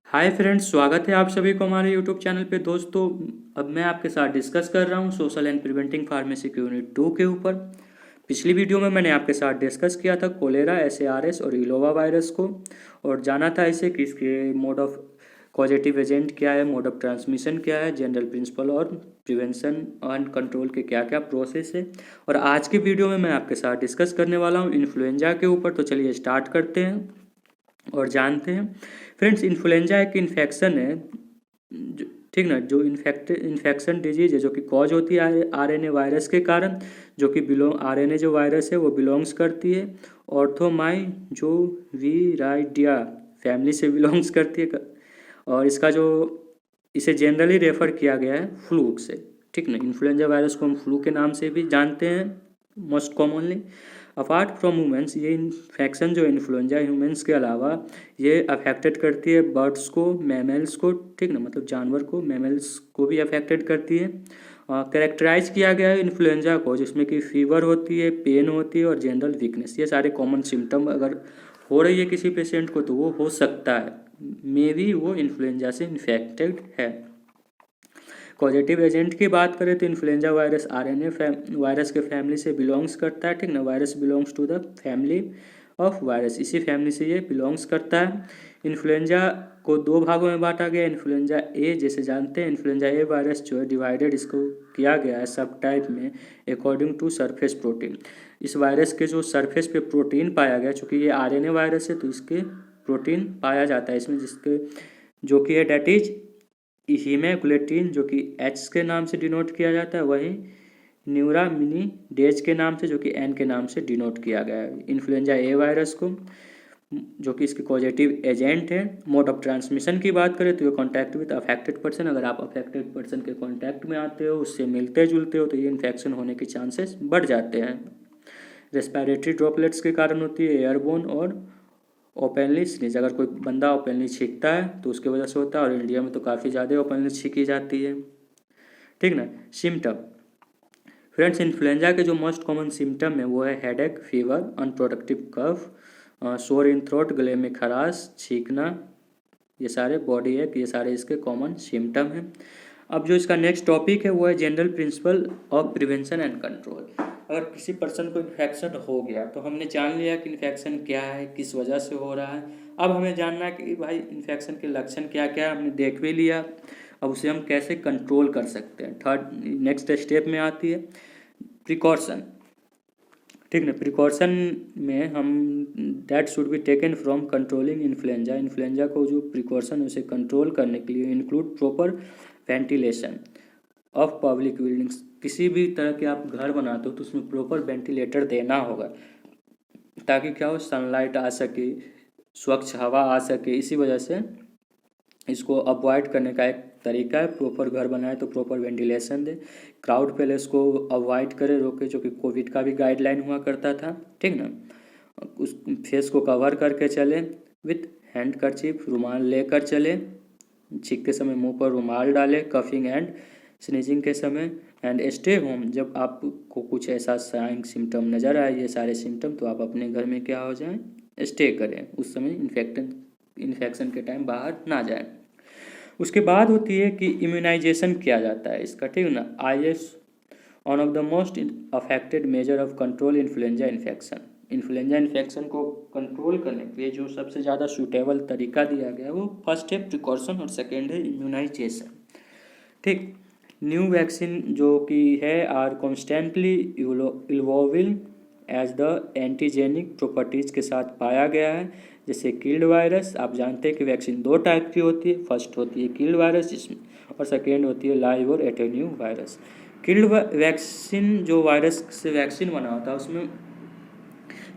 Hi friends, स्वागत है आप सभी को हमारे यूट्यूब चैनल पे। दोस्तों, अब मैं आपके साथ डिस्कस कर रहा हूँ सोशल एंड प्रिवेंटिंग फार्मेसी की यूनिट 2 के ऊपर। पिछली वीडियो में मैंने आपके साथ डिस्कस किया था कोलेरा, SARS और इलोवा वायरस को, और जाना था इसे कि इसके मोड ऑफ कॉजेटिव एजेंट क्या है, मोड ऑफ ट्रांसमिशन क्या है, जनरल प्रिंसिपल और प्रिवेंशन एंड कंट्रोल के क्या क्या प्रोसेस है। और आज की वीडियो में मैं आपके साथ डिस्कस करने वाला हूँ इन्फ्लुएंजा के ऊपर। तो चलिए स्टार्ट करते हैं और जानते हैं। फ्रेंड्स, इन्फ्लुएंजा एक इन्फेक्शन है ठीक ना, जो इन्फेक्शन डिजीज है जो कि कॉज होती है RNA वायरस के कारण, जो कि RNA जो वायरस है वो बिलोंग्स करती है ऑर्थोमाई जो वीराइडिया फैमिली से बिलोंग्स करती है। और इसका जो इसे जनरली रेफर किया गया है फ्लू से, ठीक ना। इन्फ्लुएंजा वायरस को हम फ्लू के नाम से भी जानते हैं most commonly. Apart from humans, ये इन्फेक्शन जो इन्फ्लुएंजा ह्यूमन्स के अलावा ये अफेक्टेड करती है बर्ड्स को, मैमल्स को, ठीक ना, मतलब जानवर को, मैमल्स को भी अफेक्टेड करती है। कैरेक्टराइज किया गया है इन्फ्लुएंजा को जिसमें कि फीवर होती है, पेन होती है और जनरल वीकनेस। ये सारे कॉमन सिम्टम अगर हो रही है किसी पेशेंट को तो वो हो सकता है मे बी वो इन्फ्लुएंजा से इन्फेक्टेड है। कॉजेटिव एजेंट की बात करें तो इन्फ्लुएंजा वायरस RNA वायरस के फैमिली से बिलोंग्स करता है, ठीक ना। Virus belongs to the family of virus, इसी फैमिली से ये बिलोंग्स करता है। इन्फ्लुएंजा को दो भागों में बांटा गया। इन्फ्लुएंजा ए, जैसे जानते हैं इन्फ्लुएंजा ए वायरस जो है डिवाइडेड इसको किया गया है सब टाइप में अकॉर्डिंग टू सरफेस प्रोटीन। इस वायरस के जो सरफेस पे प्रोटीन पाया गया, चूँकि ये RNA वायरस है तो इसके प्रोटीन पाया जाता है इसमें, जिसके जो कि है डेट इज हीमोग्लोबिन, जो कि H के नाम से डिनोट किया जाता है, वहीं न्यूरामिनिडेज के नाम से, जो कि N के नाम से डिनोट किया गया है इन्फ्लुएंजा ए वायरस को, जो कि इसके पॉजिटिव एजेंट है। मोड ऑफ ट्रांसमिशन की बात करें तो ये कॉन्टैक्ट विद अफेक्टेड पर्सन, अगर आप अफेक्टेड पर्सन के कॉन्टैक्ट में आते हो, उससे मिलते जुलते हो तो ये इन्फेक्शन होने के चांसेस बढ़ जाते हैं। रेस्पिरेटरी ड्रॉपलेट्स के कारण होती है, एयरबोन और ओपनली स्नीज, अगर कोई बंदा ओपनली छींकता है तो उसकी वजह से होता है, और इंडिया में तो काफ़ी ज़्यादा ओपनली छींकी जाती है, ठीक ना। सिम्टम, फ्रेंड्स, इन्फ्लुएंजा के जो मोस्ट कॉमन सिम्टम है वो है हेडेक, फीवर, अनप्रोडक्टिव कफ, सोर इन थ्रोट, गले में खराश, छींकना, ये सारे बॉडी एक, ये सारे इसके कॉमन सिम्टम हैं। अब जो इसका नेक्स्ट टॉपिक है वो है general principle of prevention and control. अगर किसी पर्सन को इन्फेक्शन हो गया तो हमने जान लिया कि इन्फेक्शन क्या है, किस वजह से हो रहा है। अब हमें जानना है कि भाई इन्फेक्शन के लक्षण क्या क्या है, हमने देख भी लिया। अब उसे हम कैसे कंट्रोल कर सकते हैं, थर्ड नेक्स्ट स्टेप में आती है प्रिकॉशन, ठीक ना। प्रिकॉशन में हम that should be taken from controlling influenza. Influenza को जो प्रिकॉशन है उसे कंट्रोल करने के लिए include proper ventilation of public buildings. किसी भी तरह के आप घर बनाते हो तो उसमें प्रॉपर वेंटिलेटर देना होगा, ताकि क्या हो, सनलाइट आ सके, स्वच्छ हवा आ सके। इसी वजह से इसको अवॉइड करने का एक तरीका है, प्रॉपर घर बनाए तो प्रॉपर वेंटिलेशन दे, क्राउड प्लेस को अवॉइड करे, रोके, जो कि कोविड का भी गाइडलाइन हुआ करता था, ठीक ना। उस फेस को कवर करके चले, विथ हैंड कर्चीफ, रुमाल लेकर चले, छींकते समय मुंह पर रुमाल डाले, कफिंग एंड स्नीजिंग के समय, एंड स्टे होम। जब आपको कुछ ऐसा साइन सिम्टम नज़र आए, ये सारे सिम्टम, तो आप अपने घर में क्या हो जाएं, स्टे करें, उस समय इन्फेक्शन के टाइम बाहर ना जाएं। उसके बाद होती है कि इम्यूनाइजेशन किया जाता है इसका, ठीक ना। IS one of the most affected measure of control influenza infection. Influenza infection को कंट्रोल करने के लिए जो सबसे ज़्यादा सूटेबल तरीका दिया गया है वो फर्स्ट है प्रिकॉशन और सेकेंड है इम्यूनाइजेशन, ठीक। न्यू वैक्सीन जो कि है are constantly evolving as the antigenic properties के साथ पाया गया है। जैसे किल्ड वायरस, आप जानते हैं कि वैक्सीन दो टाइप की होती है, फर्स्ट होती है किल्ड वायरस जिसमें, और सेकेंड होती है लाइव और एटेन्यू वायरस। किल्ड वैक्सीन जो वायरस से वैक्सीन बना होता है उसमें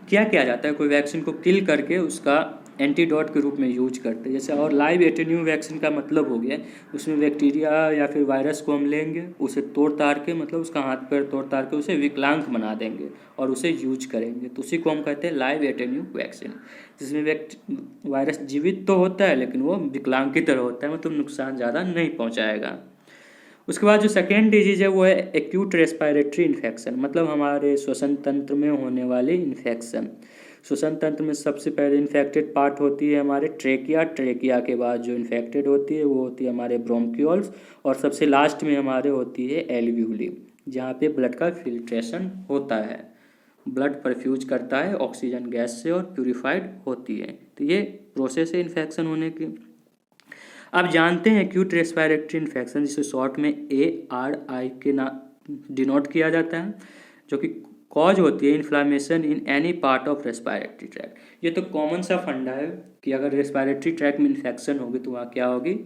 क्या किया जाता है, कोई वैक्सीन को किल करके उसका एंटीडोट के रूप में यूज करते हैं जैसे। और लाइव एटेन्यू वैक्सीन का मतलब हो गया उसमें बैक्टीरिया या फिर वायरस को हम लेंगे, उसे तोड़ ताड़ के, मतलब उसका हाथ पैर तोड़ ताड़ के उसे विकलांग बना देंगे और उसे यूज करेंगे, तो उसी को हम कहते हैं लाइव एटेन्यू वैक्सीन, जिसमें वायरस जीवित तो होता है लेकिन वो विकलांग की तरह होता है, मतलब नुकसान ज़्यादा नहीं पहुँचाएगा। उसके बाद जो सेकेंड डिजीज़ है वो है एक्यूट रेस्पिरेटरी इन्फेक्शन, मतलब हमारे श्वसन तंत्र में होने वाली इन्फेक्शन। श्वसन तंत्र में सबसे पहले इन्फेक्टेड पार्ट होती है हमारे ट्रेकिया। ट्रेकिया के बाद जो इन्फेक्टेड होती है वो होती है हमारे ब्रोंक्यूल्स, और सबसे लास्ट में हमारे होती है एल्वियोली, जहाँ पे ब्लड का फिल्ट्रेशन होता है, ब्लड परफ्यूज करता है ऑक्सीजन गैस से और प्यूरिफाइड होती है। तो ये प्रोसेस है इन्फेक्शन होने की। अब जानते हैं एक्यूट रेस्पिरेटरी इन्फेक्शन, जिसे शॉर्ट में ARI के नाम डिनोट किया जाता है, जो कि कॉज होती है inflammation in any part of respiratory tract. ये तो कॉमन सा फंडा है कि अगर रेस्पिरेटरी ट्रैक में इन्फेक्शन होगी तो वहाँ क्या होगी,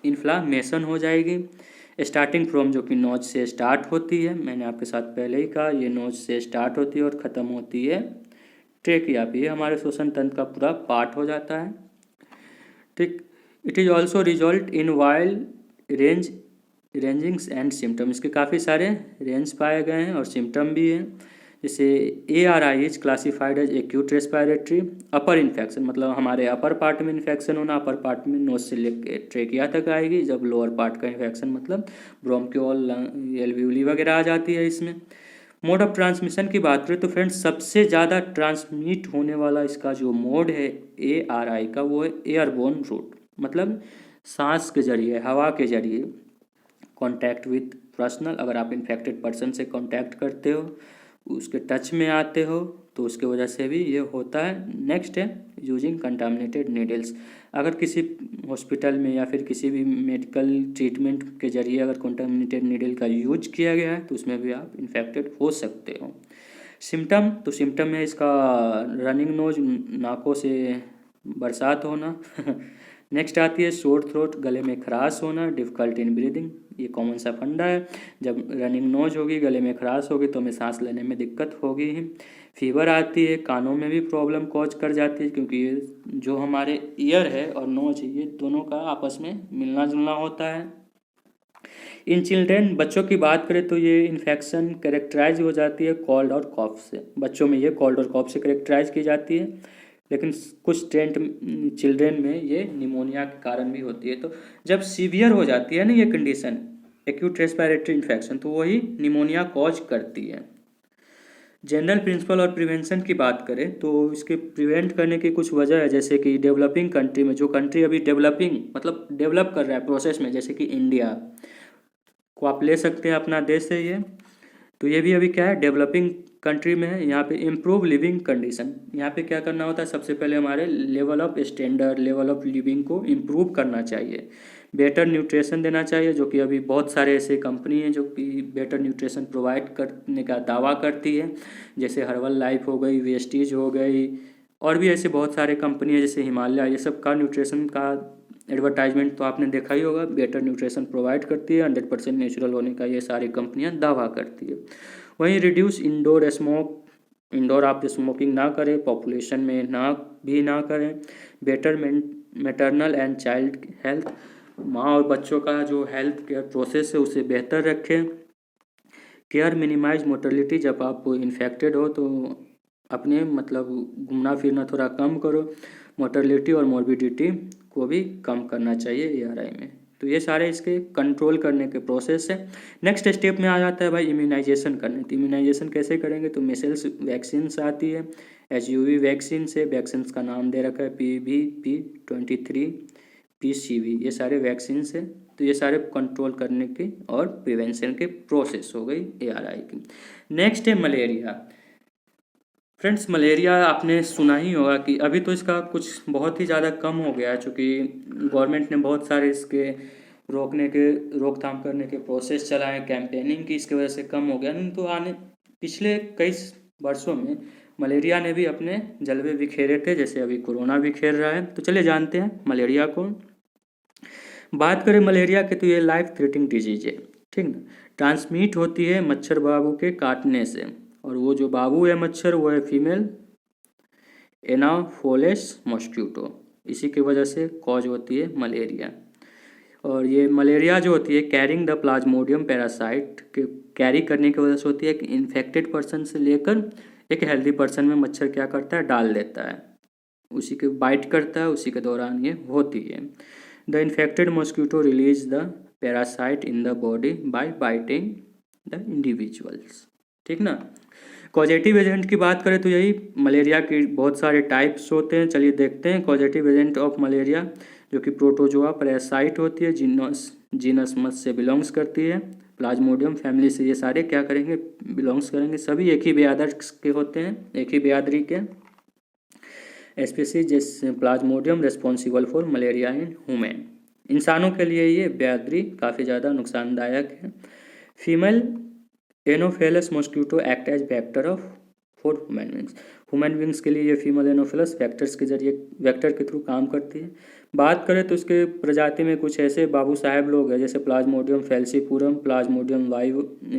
इन्फ्लामेशन हो जाएगी। स्टार्टिंग फ्रॉम, जो कि नोज से स्टार्ट होती है, मैंने आपके साथ पहले ही कहा, ये नोज से स्टार्ट होती है और ख़त्म होती है ट्रेकिया पे। ये हमारे श्वसन तंत्र का पूरा पार्ट हो जाता है, ठीक। It is also result in wild rangings and symptom. इसके काफ़ी सारे रेंज पाए गए हैं और सिम्टम भी हैं। जैसे ARI is classified as acute respiratory upper infection, मतलब हमारे अपर पार्ट में इन्फेक्शन होना, अपर पार्ट में नोज से लेकर ट्रेकिया तक आएगी। जब लोअर पार्ट का इन्फेक्शन मतलब ब्रोंक्यूल, एल्वियोली वगैरह आ जाती है इसमें। मोड ऑफ ट्रांसमिशन की बात करें तो फ्रेंड्स सबसे ज़्यादा ट्रांसमिट होने वाला इसका जो मोड है ARI का, वो है एयरबोर्न रूट, मतलब सांस के जरिए, हवा के जरिए। कॉन्टैक्ट विथ पर्सनल, अगर आप इन्फेक्टेड पर्सन से कॉन्टैक्ट करते हो, उसके टच में आते हो, तो उसके वजह से भी ये होता है। नेक्स्ट है यूजिंग कंटामिनेटेड नीडल्स। अगर किसी हॉस्पिटल में या फिर किसी भी मेडिकल ट्रीटमेंट के जरिए अगर कंटामिनेटेड नीडल का यूज किया गया है तो उसमें भी आप इन्फेक्टेड हो सकते हो। सिम्टम, तो सिम्टम है इसका रनिंग नोज, नाकों से बरसात होना नेक्स्ट आती है शोर थ्रोट, गले में खराश होना, डिफ़िकल्ट इन ब्रीदिंग। ये कॉमन सा फंडा है, जब रनिंग नोज होगी, गले में खराश होगी तो हमें सांस लेने में दिक्कत होगी ही। फीवर आती है, कानों में भी प्रॉब्लम कॉज कर जाती है, क्योंकि ये जो हमारे ईयर है और नोज है, ये दोनों का आपस में मिलना जुलना होता है। इन चिल्ड्रेन, बच्चों की बात करें तो ये इन्फेक्शन कैरेक्टराइज हो जाती है कॉल्ड और कॉफ से। बच्चों में ये कॉल्ड और कॉफ से कैरेक्टराइज की जाती है, लेकिन कुछ चिल्ड्रेन में ये निमोनिया के कारण भी होती है। तो जब सीवियर हो जाती है ना ये कंडीशन, एक्यूट रेस्पिरेटरी इन्फेक्शन, तो वही निमोनिया कॉज करती है। जनरल प्रिंसिपल और प्रिवेंशन की बात करें तो इसके प्रिवेंट करने की कुछ वजह है, जैसे कि डेवलपिंग कंट्री में, जो कंट्री अभी डेवलपिंग मतलब डेवलप कर रहा है प्रोसेस में, जैसे कि इंडिया को आप ले सकते हैं अपना देश है ये, तो ये भी अभी क्या है, डेवलपिंग कंट्री में है। यहाँ पे इम्प्रूव लिविंग कंडीशन, यहाँ पे क्या करना होता है, सबसे पहले हमारे level of standard, level of living को इम्प्रूव करना चाहिए। बेटर न्यूट्रिशन देना चाहिए, जो कि अभी बहुत सारे ऐसे कंपनी हैं जो कि बेटर न्यूट्रिशन प्रोवाइड करने का दावा करती है, जैसे हर्बल लाइफ हो गई, वेस्टीज हो गई, और भी ऐसे बहुत सारे कंपनी है जैसे हिमालय। ये सब का न्यूट्रिशन का एडवर्टाइजमेंट तो आपने देखा ही होगा, बेटर न्यूट्रिशन प्रोवाइड करती है, 100% नेचुरल होने का ये सारी कंपनियां दावा करती है। वहीं रिड्यूस इंडोर स्मोक, इंडोर आप स्मोकिंग ना करें, पॉपुलेशन में ना करें। Better maternal and child health, माँ और बच्चों का जो हेल्थ केयर प्रोसेस है उसे बेहतर रखें। केयर मिनिमाइज मोर्टेलिटी, जब आप इन्फेक्टेड हो तो अपने मतलब घूमना फिरना थोड़ा कम करो। मोर्टेलिटी और मॉर्बिडिटी को भी कम करना चाहिए ARI में। तो ये सारे इसके कंट्रोल करने के प्रोसेस है। नेक्स्ट स्टेप में आ जाता है भाई इम्यूनाइजेशन करने। तो इम्यूनाइजेशन कैसे करेंगे, तो मेसल्स वैक्सीन आती है, HUV वैक्सीन से, वैक्सीन का नाम दे रखा है PVP23 PCV, ये सारे वैक्सीन है। तो ये सारे कंट्रोल करने की और प्रिवेंशन के प्रोसेस हो गई ARI की। नेक्स्ट है मलेरिया। फ्रेंड्स, मलेरिया आपने सुना ही होगा कि अभी तो इसका कुछ बहुत ही ज़्यादा कम हो गया है, चूँकि गवर्नमेंट ने बहुत सारे इसके रोकथाम करने के प्रोसेस चलाए, कैंपेनिंग की, इसकी वजह से कम हो गया। नहीं तो आने पिछले कई वर्षों में मलेरिया ने भी अपने जलवे बिखेरे थे, जैसे अभी कोरोना बिखेर रहा है। तो चलिए जानते हैं मलेरिया को। बात करें मलेरिया की तो ये लाइफ थ्रेटनिंग डिजीज है, ठीक ना। ट्रांसमिट होती है मच्छर बाबू के काटने से, और वो जो बाबू है मच्छर वो है फीमेल एनाफोलेस मॉस्क्यूटो, इसी की वजह से कॉज होती है मलेरिया। और ये मलेरिया जो होती है कैरिंग द प्लाज्मोडियम पैरासाइट के कैरी करने की वजह से होती है कि इन्फेक्टेड पर्सन से लेकर एक हेल्दी पर्सन में मच्छर क्या करता है, डाल देता है, उसी के बाइट करता है, उसी के दौरान ये होती है। The infected mosquito release the parasite in the body by biting the individuals, ठीक ना। कॉजेटिव एजेंट की बात करें तो यही मलेरिया के बहुत सारे टाइप्स होते हैं। चलिए देखते हैं कॉजेटिव एजेंट ऑफ मलेरिया, जो कि प्रोटोजोआ पैरासाइट होती है, जीनस मस से बिलोंग्स करती है, प्लाज्मोडियम फैमिली से ये सारे क्या करेंगे, बिलोंग्स करेंगे। सभी एक ही ब्यादर के होते हैं, एक ही ब्यादरी के। स्पीसीज जैसे Plasmodium responsible for malaria in human, इंसानों के लिए ये ब्यादरी काफ़ी ज़्यादा नुकसानदायक है। Female Anopheles mosquito act as vector of for human beings के लिए ये फीमेल एनोफेलस वेक्टर्स के जरिए, वेक्टर के थ्रू काम करती है। बात करें तो इसके प्रजाति में कुछ ऐसे बाबू साहब लोग हैं जैसे प्लाज्मोडियम फैल्सीपुरम, प्लाज्मोडियम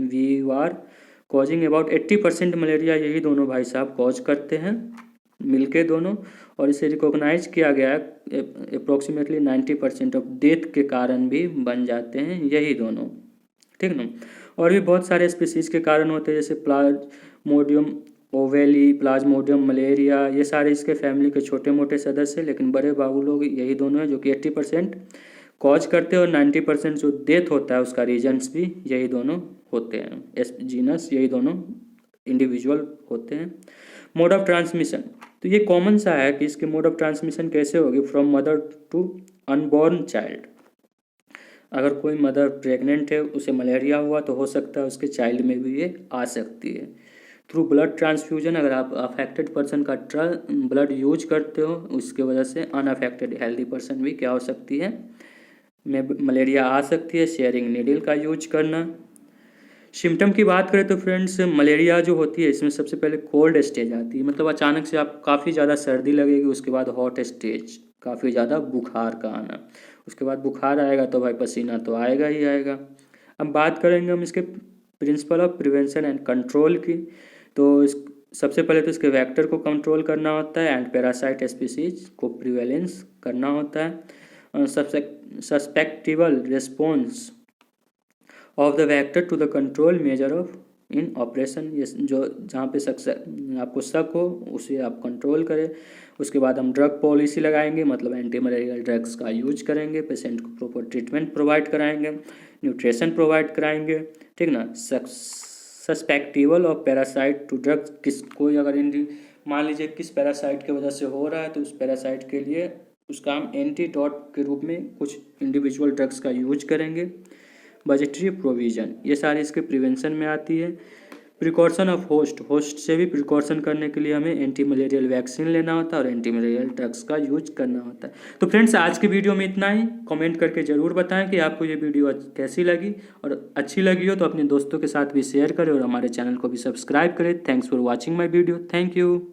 वीवार, कॉजिंग अबाउट 80% मलेरिया, यही दोनों भाई साहब कॉज करते हैं मिलके दोनों, और इसे रिकॉग्नाइज किया गया है अप्रोक्सीमेटली 90% ऑफ डेथ के कारण भी बन जाते हैं यही दोनों, ठीक ना। और भी बहुत सारे स्पीसीज के कारण होते हैं जैसे प्लाज्मोडियम ओवेली, प्लाज्मोडियम मलेरिया, ये सारे इसके फैमिली के छोटे मोटे सदस्य हैं, लेकिन बड़े बाबू लोग यही दोनों हैं जो कि 80% कॉज करते हैं, और 90% जो डेथ होता है उसका रीजन्स भी यही दोनों होते हैं, जीनस यही दोनों इंडिविजुअल होते हैं। मोड ऑफ ट्रांसमिशन, तो ये कॉमन सा है कि इसके मोड ऑफ ट्रांसमिशन कैसे होगी, from mother to unborn child. अगर कोई मदर प्रेग्नेंट है, उसे मलेरिया हुआ तो हो सकता है उसके चाइल्ड में भी ये आ सकती है। थ्रू ब्लड ट्रांसफ्यूजन, अगर आप अफेक्टेड पर्सन का ब्लड यूज करते हो, उसके वजह से अनअफेक्टेड हेल्दी पर्सन भी क्या हो सकती है, में मलेरिया आ सकती है। शेयरिंग नीडल का यूज करना। सिम्टम की बात करें तो फ्रेंड्स, मलेरिया जो होती है इसमें सबसे पहले कोल्ड स्टेज आती है, मतलब अचानक से आप काफ़ी ज़्यादा सर्दी लगेगी, उसके बाद हॉट स्टेज, काफ़ी ज़्यादा बुखार का आना, उसके बाद बुखार आएगा तो भाई पसीना तो आएगा ही आएगा। अब बात करेंगे हम इसके principle of prevention and control की, तो इस सबसे पहले तो इसके वेक्टर को कंट्रोल करना होता है एंड पैरासाइट स्पीसीज को प्रिवेलेंस करना होता है। Susceptible response of the vector to the control measure of in operation, ये जो जहाँ पे आपको शक हो उसे आप कंट्रोल करें। उसके बाद हम ड्रग पॉलिसी लगाएंगे, मतलब एंटी मलेरियल ड्रग्स का यूज करेंगे, पेशेंट को प्रॉपर ट्रीटमेंट प्रोवाइड कराएंगे, न्यूट्रिशन प्रोवाइड कराएंगे, ठीक ना। सस्पेक्टिबल ऑफ पैरासाइट टू ड्रग्स, कोई अगर मान लीजिए किस पैरासाइट की वजह से हो रहा है तो उस पैरासाइट के लिए उसका हम एंटीडॉट के रूप में कुछ इंडिविजुअल ड्रग्स का यूज करेंगे। बजटरी प्रोविज़न, ये सारी इसके प्रिवेंशन में आती है। प्रिकॉशन ऑफ होस्ट से भी प्रिकॉशन करने के लिए हमें एंटी मलेरियल वैक्सीन लेना होता है और एंटी मलेरियल ड्रग्स का यूज करना होता है। तो फ्रेंड्स आज की वीडियो में इतना ही। कमेंट करके ज़रूर बताएं कि आपको ये वीडियो कैसी लगी, और अच्छी लगी हो तो अपने दोस्तों के साथ भी शेयर करें और हमारे चैनल को भी सब्सक्राइब करें। Thanks for watching my video. Thank you.